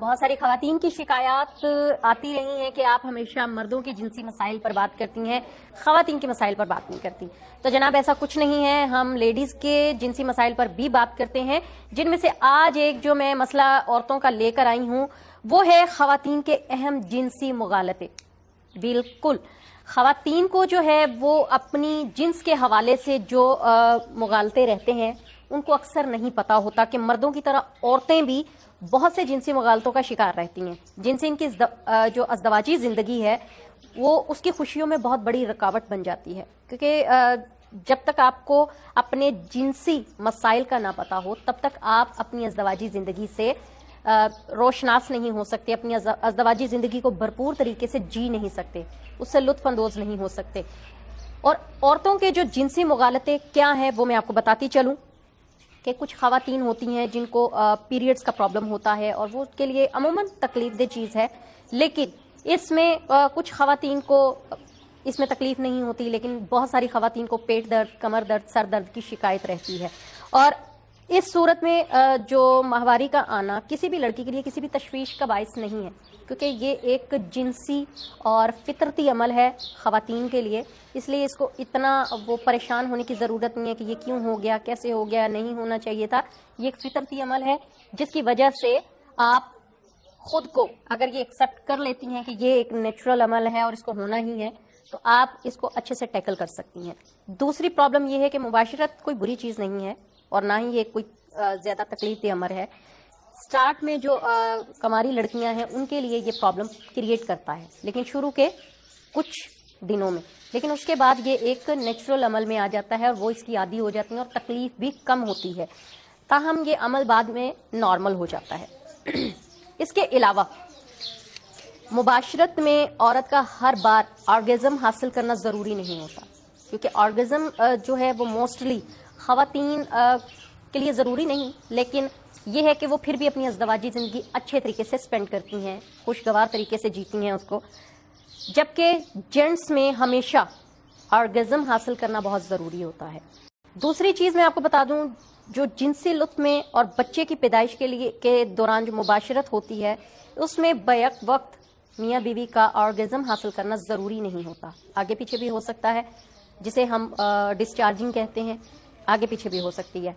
بہت ساری خواتین کی شکایات آتی رہی ہیں کہ آپ ہمیشہ مردوں کے جنسی مسائل پر بات کرتی ہیں، خواتین کے مسائل پر بات نہیں کرتی. تو جناب ایسا کچھ نہیں ہے، ہم لیڈیز کے جنسی مسائل پر بھی بات کرتے ہیں، جن میں سے آج ایک جو میں مسئلہ عورتوں کا لے کر آئی ہوں وہ ہے خواتین کے اہم جنسی مغالطے. بالکل خواتین کو جو ہے وہ اپنی جنس کے حوالے سے جو مغالطے رہتے ہیں ان کو اکثر نہیں پتا ہوتا کہ مردوں کی طرح عورتیں بھی بہت سے جنسی مغالطوں کا شکار رہتی ہیں، جن سے ان کی جو ازدواجی زندگی ہے وہ اس کی خوشیوں میں بہت بڑی رکاوٹ بن جاتی ہے. کیونکہ جب تک آپ کو اپنے جنسی مسائل کا نہ پتا ہو تب تک آپ اپنی ازدواجی زندگی سے روشناس نہیں ہو سکتے، اپنی ازدواجی زندگی کو بھرپور طریقے سے جی نہیں سکتے، اس سے لطف اندوز نہیں ہو سکتے. اور عورتوں کے جو جنسی مغالطے کیا ہیں وہ میں آپ کو بتاتی چلوں کہ کچھ خواتین ہوتی ہیں جن کو پیریڈز کا پرابلم ہوتا ہے اور وہ اس کے لیے عموماً تکلیف دہ چیز ہے، لیکن اس میں کچھ خواتین کو اس میں تکلیف نہیں ہوتی، لیکن بہت ساری خواتین کو پیٹ درد، کمر درد، سر درد کی شکایت رہتی ہے. اور اس صورت میں جو ماہواری کا آنا کسی بھی لڑکی کے لیے کسی بھی تشویش کا باعث نہیں ہے، کیونکہ یہ ایک جنسی اور فطرتی عمل ہے خواتین کے لیے، اس لیے اس کو اتنا وہ پریشان ہونے کی ضرورت نہیں ہے کہ یہ کیوں ہو گیا، کیسے ہو گیا، نہیں ہونا چاہیے تھا. یہ ایک فطرتی عمل ہے جس کی وجہ سے آپ خود کو اگر یہ ایکسیپٹ کر لیتی ہیں کہ یہ ایک نیچرل عمل ہے اور اس کو ہونا ہی ہے تو آپ اس کو اچھے سے ٹیکل کر سکتی ہیں. دوسری پرابلم یہ ہے کہ مباشرت کوئی بری چیز نہیں ہے اور نہ ہی یہ کوئی زیادہ تکلیف دہ امر ہے. سٹارٹ میں جو کماری لڑکیاں ہیں ان کے لیے یہ پرابلم کریٹ کرتا ہے، لیکن شروع کے کچھ دنوں میں، لیکن اس کے بعد یہ ایک نیچرل عمل میں آ جاتا ہے اور وہ اس کی عادی ہو جاتی ہیں اور تکلیف بھی کم ہوتی ہے، تاہم یہ عمل بعد میں نارمل ہو جاتا ہے. اس کے علاوہ مباشرت میں عورت کا ہر بار آرگزم حاصل کرنا ضروری نہیں ہوتا، کیونکہ آرگزم جو ہے وہ موسٹلی خواتین کے لیے ضروری نہیں، لیکن یہ ہے کہ وہ پھر بھی اپنی ازدواجی زندگی اچھے طریقے سے سپینڈ کرتی ہیں، خوشگوار طریقے سے جیتی ہیں اس کو، جبکہ جینٹس میں ہمیشہ آرگزم حاصل کرنا بہت ضروری ہوتا ہے. دوسری چیز میں آپ کو بتا دوں، جو جنسی لطف میں اور بچے کی پیدائش کے دوران جو مباشرت ہوتی ہے اس میں بیک وقت میاں بیوی کا آرگزم حاصل کرنا ضروری نہیں ہوتا، آگے پیچھے بھی ہو سکتا ہے، جسے ہم ڈسچارجنگ کہتے ہیں، آگے پیچھے بھی ہو سکتی ہے.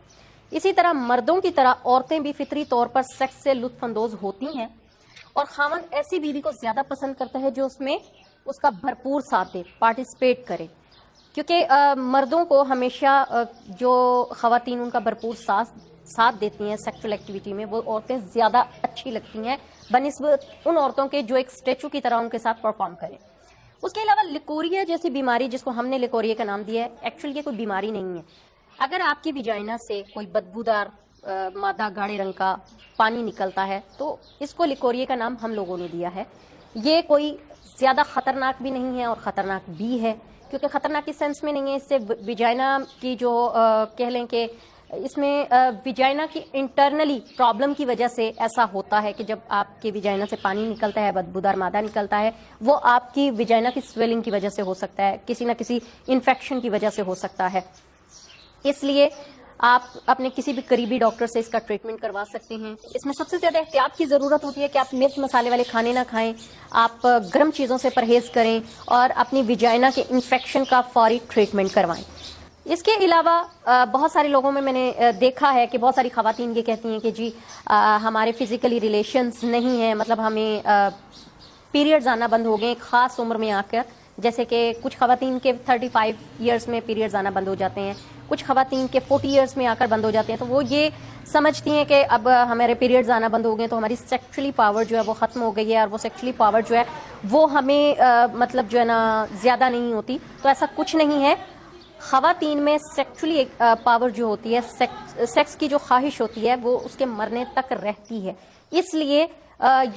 اسی طرح مردوں کی طرح عورتیں بھی فطری طور پر سیکس سے لطف اندوز ہوتی ہیں اور خاوند ایسی بیوی کو زیادہ پسند کرتا ہے جو اس میں اس کا بھرپور ساتھ دے، پارٹیسپیٹ کرے، کیونکہ مردوں کو ہمیشہ جو خواتین ان کا بھرپور ساتھ دیتی ہیں سیکشل ایکٹیویٹی میں، وہ عورتیں زیادہ اچھی لگتی ہیں بنسبت ان عورتوں کے جو ایک اسٹیچو کی طرح ان کے ساتھ پرفارم کریں. اس کے علاوہ لیکوریا جیسی بیماری، جس کو ہم نے لیکوریا کا نام دیا ہے، ایکچولی یہ کوئی بیماری نہیں ہے. اگر آپ کی ویجائنا سے کوئی بدبودار مادہ گاڑے رنگ کا پانی نکلتا ہے تو اس کو لیکوریا کا نام ہم لوگوں نے دیا ہے. یہ کوئی زیادہ خطرناک بھی نہیں ہے اور خطرناک بھی ہے، کیونکہ خطرناک اس سینس میں نہیں ہے، اس سے ویجائنا کی جو کہہ لیں کہ اس میں ویجائنا کی انٹرنلی پرابلم کی وجہ سے ایسا ہوتا ہے کہ جب آپ کے ویجائنا سے پانی نکلتا ہے، بدبودار مادہ نکلتا ہے، وہ آپ کی ویجائنا کی سویلنگ کی وجہ سے ہو سکتا ہے، کسی نہ کسی انفیکشن کی وجہ سے ہو سکتا ہے. اس لیے آپ اپنے کسی بھی قریبی ڈاکٹر سے اس کا ٹریٹمنٹ کروا سکتے ہیں. اس میں سب سے زیادہ احتیاط کی ضرورت ہوتی ہے کہ آپ مرچ مسالے والے کھانے نہ کھائیں، آپ گرم چیزوں سے پرہیز کریں اور اپنی ویجائنا کے انفیکشن کا فوری ٹریٹمنٹ کروائیں. اس کے علاوہ بہت سارے لوگوں میں نے دیکھا ہے کہ بہت ساری خواتین یہ کہتی ہیں کہ جی ہمارے فزیکلی ریلیشنز نہیں ہیں، مطلب ہمیں پیریڈز آنا بند ہو گئے ایک خاص عمر میں آ کر، جیسے کہ کچھ خواتین کے 35 ایئرس میں پیریڈز آنا بند ہو جاتے ہیں، کچھ خواتین کے 40 ایئرس میں آ کر بند ہو جاتے ہیں، تو وہ یہ سمجھتی ہیں کہ اب ہمارے پیریڈز آنا بند ہو گئے تو ہماری سیکشلی پاور جو ہے وہ ختم ہو گئی ہے، اور وہ سیکشلی پاور جو ہے وہ ہمیں مطلب جو ہے نا زیادہ نہیں ہوتی. تو ایسا کچھ نہیں ہے. خواتین میں سیکشلی پاور جو ہوتی ہے، سیکس کی جو خواہش ہوتی ہے وہ اس کے مرنے تک رہتی ہے. اس لیے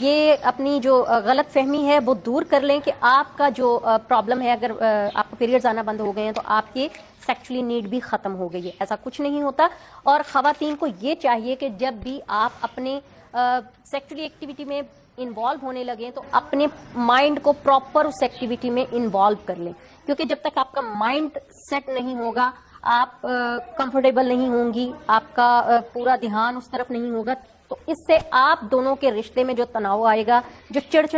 یہ اپنی جو غلط فہمی ہے وہ دور کر لیں کہ آپ کا جو پرابلم ہے، اگر آپ کو پیریڈز آنا بند ہو گئے ہیں تو آپ کی سیکشلی نیڈ بھی ختم ہو گئی ہے. ایسا کچھ نہیں ہوتا. اور خواتین کو یہ چاہیے کہ جب بھی آپ اپنے سیکشلی ایکٹیویٹی میں انوالو ہونے لگیں تو اپنے مائنڈ کو پراپر اس ایکٹیویٹی میں انوالو کر لیں، کیونکہ جب تک آپ کا مائنڈ سیٹ نہیں ہوگا، آپ کمفرٹیبل نہیں ہوں گی، آپ کا پورا دھیان اس طرف نہیں ہوگا، تو اس سے آپ دونوں کے رشتے میں جو تناؤ آئے گا, جو چڑچڑ